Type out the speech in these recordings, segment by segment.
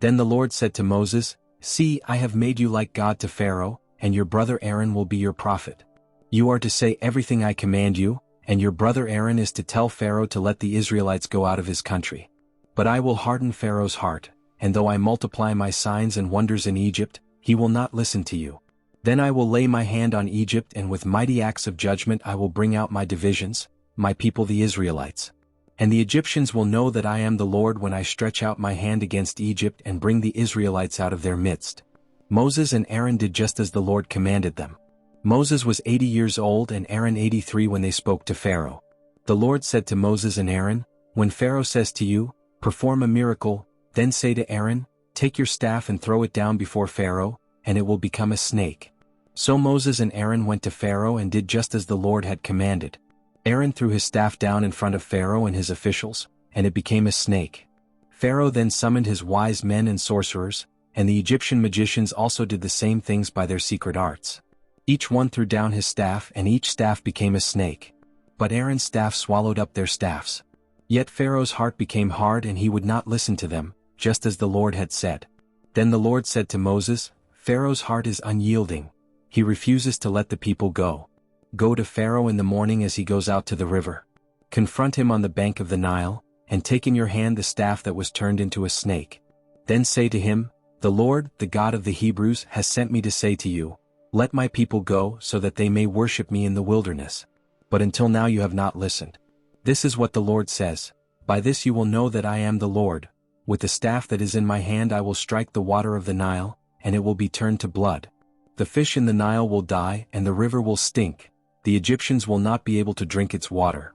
Then the Lord said to Moses, "See, I have made you like God to Pharaoh, and your brother Aaron will be your prophet. You are to say everything I command you, and your brother Aaron is to tell Pharaoh to let the Israelites go out of his country. But I will harden Pharaoh's heart, and though I multiply my signs and wonders in Egypt, he will not listen to you. Then I will lay my hand on Egypt, and with mighty acts of judgment I will bring out my divisions, my people the Israelites. And the Egyptians will know that I am the Lord when I stretch out my hand against Egypt and bring the Israelites out of their midst." Moses and Aaron did just as the Lord commanded them. Moses was 80 years old and Aaron 83 when they spoke to Pharaoh. The Lord said to Moses and Aaron, "When Pharaoh says to you, 'Perform a miracle,' then say to Aaron, 'Take your staff and throw it down before Pharaoh, and it will become a snake.'" So Moses and Aaron went to Pharaoh and did just as the Lord had commanded. Aaron threw his staff down in front of Pharaoh and his officials, and it became a snake. Pharaoh then summoned his wise men and sorcerers, and the Egyptian magicians also did the same things by their secret arts. Each one threw down his staff and each staff became a snake. But Aaron's staff swallowed up their staffs. Yet Pharaoh's heart became hard and he would not listen to them, just as the Lord had said. Then the Lord said to Moses, "Pharaoh's heart is unyielding. He refuses to let the people go. Go to Pharaoh in the morning as he goes out to the river. Confront him on the bank of the Nile, and take in your hand the staff that was turned into a snake. Then say to him, 'The Lord, the God of the Hebrews, has sent me to say to you, let my people go so that they may worship me in the wilderness. But until now you have not listened. This is what the Lord says, by this you will know that I am the Lord. With the staff that is in my hand I will strike the water of the Nile, and it will be turned to blood. The fish in the Nile will die and the river will stink. The Egyptians will not be able to drink its water."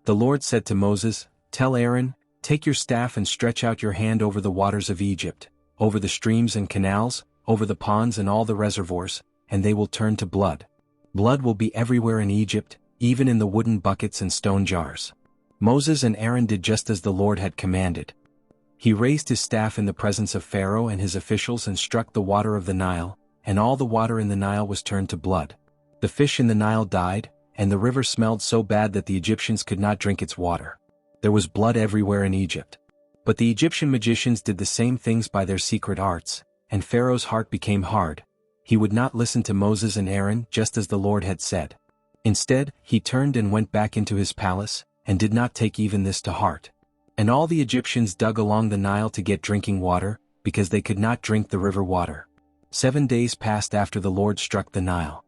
The Lord said to Moses, "Tell Aaron, take your staff and stretch out your hand over the waters of Egypt, over the streams and canals, over the ponds and all the reservoirs, and they will turn to blood. Blood will be everywhere in Egypt, even in the wooden buckets and stone jars." Moses and Aaron did just as the Lord had commanded. He raised his staff in the presence of Pharaoh and his officials and struck the water of the Nile, and all the water in the Nile was turned to blood. The fish in the Nile died, and the river smelled so bad that the Egyptians could not drink its water. There was blood everywhere in Egypt. But the Egyptian magicians did the same things by their secret arts, and Pharaoh's heart became hard. He would not listen to Moses and Aaron just as the Lord had said. Instead, he turned and went back into his palace, and did not take even this to heart. And all the Egyptians dug along the Nile to get drinking water, because they could not drink the river water. 7 days passed after the Lord struck the Nile.